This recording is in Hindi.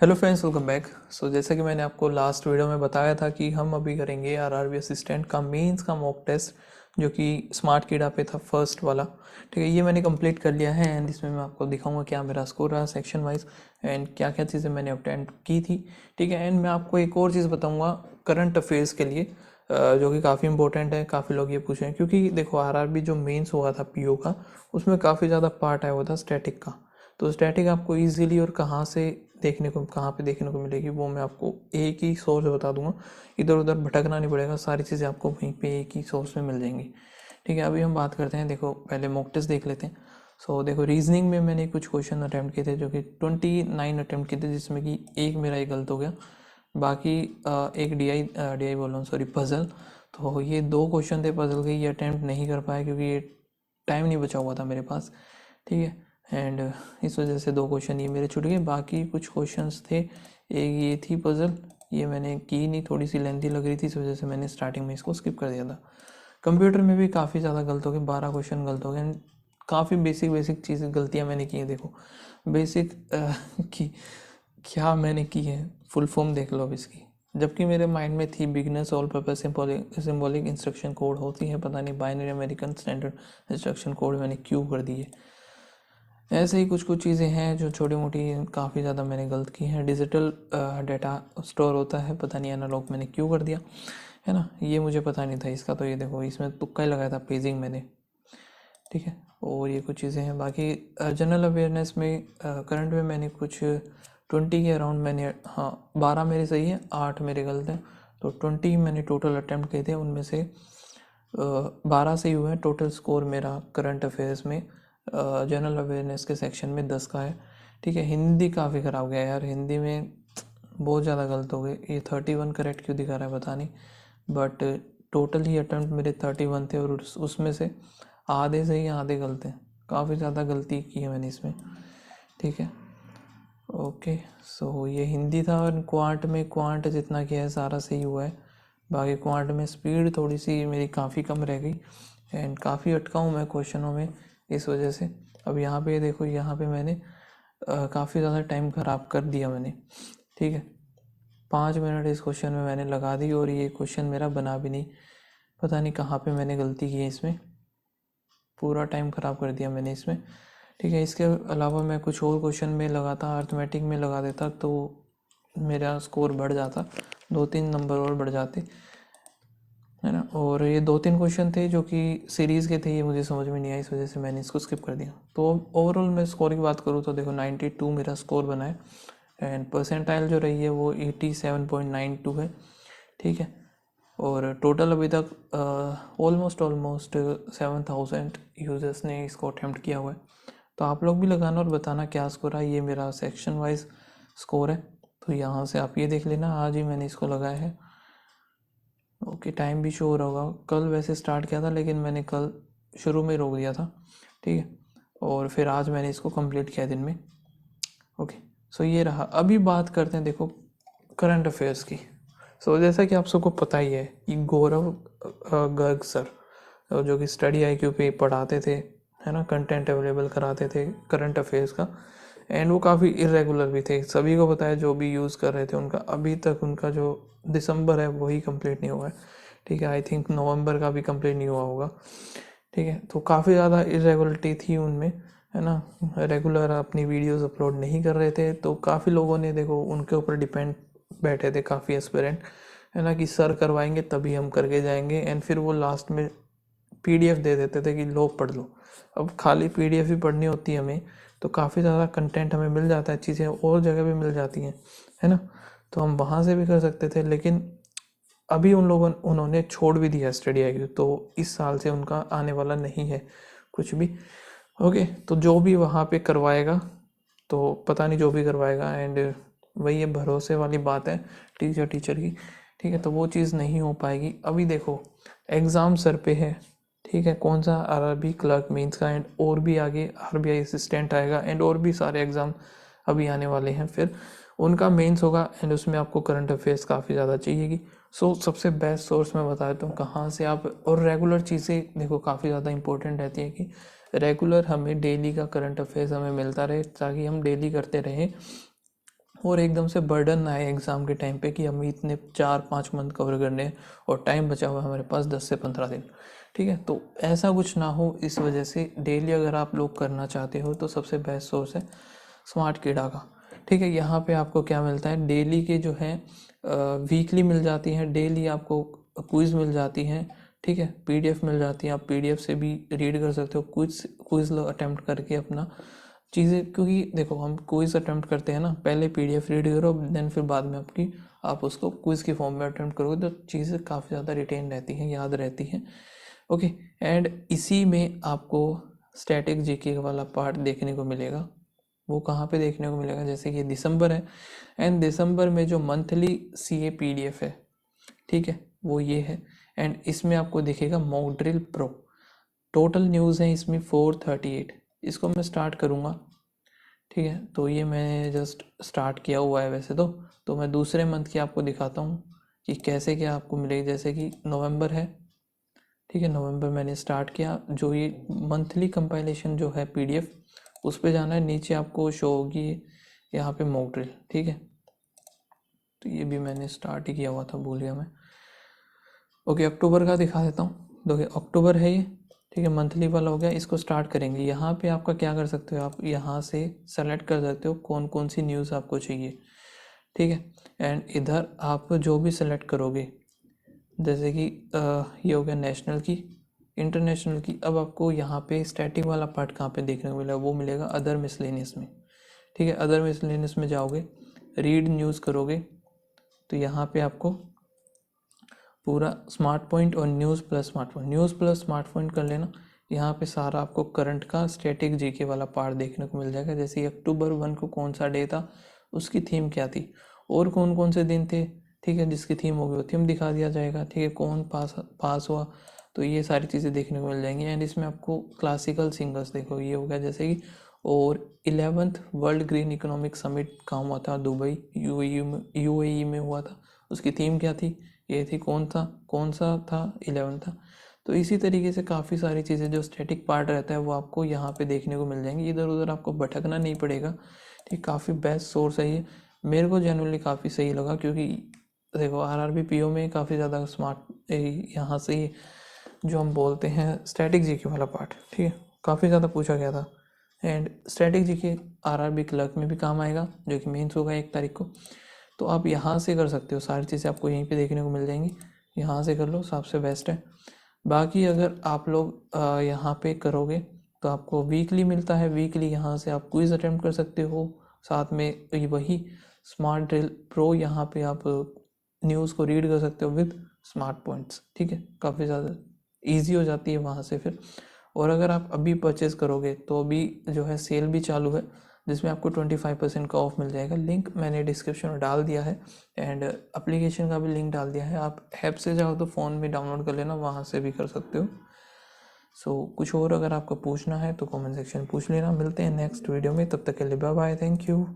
Hello friends, welcome back. जैसा कि मैंने आपको लास्ट वीडियो में बताया था कि हम अभी करेंगे आरआरबी असिस्टेंट का मेंस का मॉक टेस्ट जो कि स्मार्ट कीड़ा पे था फर्स्ट वाला। ठीक है, ये मैंने कंप्लीट कर लिया है एंड इसमें मैं आपको दिखाऊंगा क्या मेरा स्कोर रहा सेक्शन वाइज एंड क्या क्या चीज़ें मैंने अटेम्प्ट की थी। ठीक है, एंड मैं आपको एक और चीज़ बताऊँगा करंट अफेयर्स के लिए, जो कि काफ़ी इंपॉर्टेंट है। काफ़ी लोग ये पूछे हैं क्योंकि देखो आरआरबी जो मेंस हुआ था पीओ का, उसमें काफ़ी ज़्यादा पार्ट आया हुआ था स्टैटिक का। तो स्टैटिक आपको इजीली और कहाँ पे देखने को मिलेगी वो मैं आपको एक ही सोर्स बता दूंगा। इधर उधर भटकना नहीं पड़ेगा, सारी चीज़ें आपको वहीं पे एक ही सोर्स में मिल जाएंगी। ठीक है, अभी हम बात करते हैं। देखो पहले मॉक टेस्ट देख लेते हैं। देखो रीजनिंग में मैंने कुछ क्वेश्चन अटैम्प्ट किए थे जो कि 29 अटैम्प्ट किए थे, जिसमें कि एक मेरा ही गलत हो गया। बाकी एक डी आई बोल रहा हूँ, सॉरी, पजल। तो ये दो क्वेश्चन थे पजल के, ये अटैम्प्ट नहीं कर पाया क्योंकि ये टाइम नहीं बचा हुआ था मेरे पास। ठीक है, एंड इस वजह से दो क्वेश्चन ये मेरे छूट गए। बाकी कुछ क्वेश्चंस थे, एक ये थी पजल, ये मैंने की नहीं, थोड़ी सी लेंथी लग रही थी, इस वजह से मैंने स्टार्टिंग में इसको स्किप कर दिया था। कंप्यूटर में भी काफ़ी ज़्यादा गलत हो गए, 12 क्वेश्चन गलत हो गए। काफ़ी बेसिक बेसिक चीज़ें गलतियाँ मैंने की हैं। देखो बेसिक की क्या मैंने की है, फुल फॉर्म देख लो अब इसकी। जबकि मेरे माइंड में थी beginners all purpose symbolic instruction code होती है, पता नहीं binary American standard instruction code मैंने क्यों कर दिए। ऐसे ही कुछ कुछ चीज़ें हैं जो छोटी मोटी काफ़ी ज़्यादा मैंने गलत की हैं। डिजिटल डाटा स्टोर होता है, पता नहीं एनालॉग मैंने क्यों कर दिया, है ना, ये मुझे पता नहीं था इसका। तो ये देखो इसमें तुक्का ही लगाया था, पेजिंग मैंने। ठीक है, और ये कुछ चीज़ें हैं। बाकी जनरल अवेयरनेस में करंट में मैंने कुछ 20 के अराउंड मैंने, हाँ 12 मेरे सही है, 8 मेरे गलत हैं। तो 20 मैंने टोटल अटैम्प्ट किए थे, उनमें से 12 सही हुए हैं। टोटल स्कोर मेरा करंट अफेयर्स में जनरल अवेयरनेस के सेक्शन में 10 का है। ठीक है, हिंदी काफ़ी ख़राब गया यार, हिंदी में बहुत ज़्यादा गलत हो गए। ये 31 करेक्ट क्यों दिखा रहा है पता नहीं, बट टोटल ही अटैम्प्ट मेरे 31 थे और उसमें से आधे सही आधे गलत हैं। काफ़ी ज़्यादा गलती की है मैंने इसमें। ठीक है, ओके। ये हिंदी था। और क्वांट जितना किया है सारा सही हुआ है। बाकी क्वांट में स्पीड थोड़ी सी मेरी काफ़ी कम रह गई एंड काफ़ी अटका हूँ मैं क्वेश्चनों में, इस वजह से। अब यहाँ पे देखो, यहाँ पे मैंने काफ़ी ज़्यादा टाइम ख़राब कर दिया मैंने। ठीक है, 5 मिनट इस क्वेश्चन में मैंने लगा दी और ये क्वेश्चन मेरा बना भी नहीं। पता नहीं कहाँ पे मैंने गलती की है इसमें, पूरा टाइम ख़राब कर दिया मैंने इसमें। ठीक है, इसके अलावा मैं कुछ और क्वेश्चन में लगाता, अर्थमेटिक में लगा देता तो मेरा स्कोर बढ़ जाता, 2-3 नंबर और बढ़ जाते, है ना। और ये 2-3 क्वेश्चन थे जो कि सीरीज़ के थे, ये मुझे समझ में नहीं आया, इस वजह से मैंने इसको स्किप कर दिया। तो ओवरऑल मैं स्कोर की बात करूँ तो देखो 92 मेरा स्कोर बना है एंड परसेंटाइल जो रही है वो 87.92 है। ठीक है, और टोटल अभी तक ऑलमोस्ट 7,000 यूज़र्स ने इसको अटैम्प्ट किया हुआ है। तो आप लोग भी लगाना और बताना क्या स्कोर है। ये मेरा सेक्शन वाइज स्कोर है, तो यहाँ से आप ये देख लेना, आज ही मैंने इसको लगाया है। ओके, टाइम भी शो हो रहा होगा। कल वैसे स्टार्ट किया था लेकिन मैंने कल शुरू में रोक दिया था। ठीक है, और फिर आज मैंने इसको कंप्लीट किया दिन में। ओके, ये रहा। अभी बात करते हैं देखो करंट अफेयर्स की। जैसा कि आप सबको पता ही है कि गौरव गर्ग सर, जो कि स्टडी आईक्यू पे पढ़ाते थे, है ना, कंटेंट अवेलेबल कराते थे करंट अफेयर्स का, एंड वो काफ़ी इरेगुलर भी थे। सभी को पता है जो भी यूज़ कर रहे थे उनका, अभी तक उनका जो दिसंबर है वही कंप्लीट नहीं हुआ है। ठीक है, आई थिंक नवंबर का भी कंप्लीट नहीं हुआ होगा। ठीक है, तो काफ़ी ज़्यादा इरेगुलरिटी थी उनमें, है ना। रेगुलर अपनी वीडियोस अपलोड नहीं कर रहे थे, तो काफ़ी लोगों ने देखो उनके ऊपर डिपेंड बैठे थे, काफ़ी एस्पिरेंट, है ना, कि सर करवाएंगे तभी हम करके जाएंगे। एंड फिर वो लास्ट में पीडीएफ दे देते थे कि लो पढ़ लो। अब खाली पीडीएफ ही पढ़नी होती है हमें, तो काफ़ी ज़्यादा कंटेंट हमें मिल जाता है, चीज़ें और जगह भी मिल जाती हैं, है ना। तो हम वहाँ से भी कर सकते थे, लेकिन अभी उन्होंने छोड़ भी दिया स्टडी आई, तो इस साल से उनका आने वाला नहीं है कुछ भी। ओके, तो जो भी वहाँ पे करवाएगा, तो पता नहीं जो भी करवाएगा, एंड वही ये भरोसे वाली बात है टीचर की। ठीक है, तो वो चीज़ नहीं हो पाएगी। अभी देखो एग्ज़ाम सर पे है। ठीक है, कौन सा आरआरबी क्लर्क मेंस का, एंड और भी आगे आरबीआई असिस्टेंट आएगा एंड और भी सारे एग्ज़ाम अभी आने वाले हैं। फिर उनका मेंस होगा एंड उसमें आपको करंट अफेयर्स काफ़ी ज़्यादा चाहिएगी। सबसे बेस्ट सोर्स मैं बता देता हूँ कहाँ से आप, और रेगुलर चीज़ें देखो काफ़ी ज़्यादा इंपॉर्टेंट रहती है कि रेगुलर हमें डेली का करंट अफेयर्स हमें मिलता रहे, ताकि हम डेली करते रहें और एकदम से बर्डन ना आए एग्ज़ाम के टाइम पे कि हमें इतने 4-5 मंथ कवर करने हैं और टाइम बचा हुआ है हमारे पास 10 से 15 दिन। ठीक है, तो ऐसा कुछ ना हो, इस वजह से डेली अगर आप लोग करना चाहते हो तो सबसे बेस्ट सोर्स है स्मार्ट कीड़ा का। ठीक है, यहाँ पे आपको क्या मिलता है, डेली के जो है वीकली मिल जाती हैं, डेली आपको क्विज़ मिल जाती हैं। ठीक है, पीडीएफ मिल जाती है, आप पीडीएफ से भी रीड कर सकते हो, क्विज क्विज अटेम्प्ट करके अपना चीज़ें, क्योंकि देखो हम क्विज अटेम्प्ट करते हैं ना, पहले पीडीएफ रीड करो देन फिर बाद में आप उसको क्विज की फॉर्म में अटेम्प्ट करोगे तो चीज़ें काफ़ी ज़्यादा रिटेन रहती हैं, याद रहती हैं। ओके, एंड इसी में आपको स्टैटिक जीके वाला पार्ट देखने को मिलेगा। वो कहाँ पे देखने को मिलेगा, जैसे कि दिसंबर है एंड दिसंबर में जो मंथली सीए पीडीएफ है, ठीक है, वो ये है। एंड इसमें आपको दिखेगा mock drill pro. Total news है इसमें 438। इसको मैं स्टार्ट करूँगा। ठीक है, तो ये मैंने जस्ट स्टार्ट किया हुआ है वैसे तो मैं दूसरे मंथ की आपको दिखाता हूँ कि कैसे क्या आपको मिलेगी। जैसे कि नवंबर है, ठीक है, नवंबर मैंने स्टार्ट किया। जो ये मंथली कंपाइलेशन जो है पीडीएफ, उस पे जाना है, नीचे आपको शो होगी यहाँ पे मॉक ड्रिल। ठीक है, तो ये भी मैंने स्टार्ट ही किया हुआ था, भूल गया मैं। ओके, अक्टूबर का दिखा देता हूँ। देखिए अक्टूबर है ये, ठीक है, मंथली वाला हो गया। इसको स्टार्ट करेंगे। यहाँ पे आपका क्या कर सकते हो, आप यहाँ से सेलेक्ट कर सकते हो कौन कौन सी न्यूज़ आपको चाहिए। ठीक है, एंड इधर आप जो भी सेलेक्ट करोगे, जैसे कि ये हो गया नेशनल की, इंटरनेशनल की। अब आपको यहाँ पे स्टैटिक वाला पार्ट कहाँ पे देखने को मिलेगा, वो मिलेगा अदर मिसलेनियस में। ठीक है, अदर मिसलेनियस में जाओगे, रीड न्यूज़ करोगे तो यहाँ पे आपको पूरा स्मार्ट पॉइंट और न्यूज़ प्लस स्मार्ट पॉइंट कर लेना। यहाँ पे सारा आपको करंट का स्टैटिक जीके वाला पार्ट देखने को मिल जाएगा। जैसे अक्टूबर 1 को कौन सा डे था, उसकी थीम क्या थी, और कौन कौन से दिन थे, ठीक है, जिसकी थीम होगी वो थीम दिखा दिया जाएगा। ठीक है, कौन पास हुआ, तो ये सारी चीज़ें देखने को मिल जाएंगी। एंड इसमें आपको क्लासिकल सिंगर्स देखो, ये हो गया जैसे कि, और 11th world green economic summit कहाँ हुआ था, दुबई यूएई में हुआ था, उसकी थीम क्या थी, ये थी। कौन सा था, 11 था। तो इसी तरीके से काफ़ी सारी चीज़ें जो स्टैटिक पार्ट रहता है वो आपको यहाँ पे देखने को मिल जाएंगी, इधर उधर आपको भटकना नहीं पड़ेगा। ठीक, काफ़ी बेस्ट सोर्स है ये, मेरे को जनरली काफ़ी सही लगा। क्योंकि देखो आरआरबी पीओ में काफ़ी ज़्यादा स्मार्ट यहाँ से ही जो हम बोलते हैं स्टैटिक जीके वाला पार्ट, ठीक है, काफ़ी ज़्यादा पूछा गया था। And static GK RRB clerk में भी काम आएगा, जो कि मेंस होगा 1 तारीख को। तो आप यहाँ से कर सकते हो, सारी चीज़ें आपको यहीं पे देखने को मिल जाएंगी, यहाँ से कर लो, सबसे बेस्ट है। बाकी अगर आप लोग यहाँ पे करोगे तो आपको वीकली मिलता है, वीकली यहाँ से आप क्विज अटेम्प्ट कर सकते हो, साथ में वही स्मार्ट ड्रिल प्रो, यहाँ पे आप न्यूज़ को रीड कर सकते हो विद स्मार्ट पॉइंट्स। ठीक है, काफ़ी ज़्यादा ईजी हो जाती है वहाँ से फिर। और अगर आप अभी परचेज़ करोगे तो अभी जो है सेल भी चालू है, जिसमें आपको 25% का ऑफ मिल जाएगा। लिंक मैंने डिस्क्रिप्शन में डाल दिया है एंड एप्लीकेशन का भी लिंक डाल दिया है। आप ऐप से जाओ तो फ़ोन में डाउनलोड कर लेना, वहाँ से भी कर सकते हो। सो कुछ और अगर आपको पूछना है तो कमेंट सेक्शन पूछ लेना। मिलते हैं नेक्स्ट वीडियो में, तब तक के लिए बाय बाय, थैंक यू।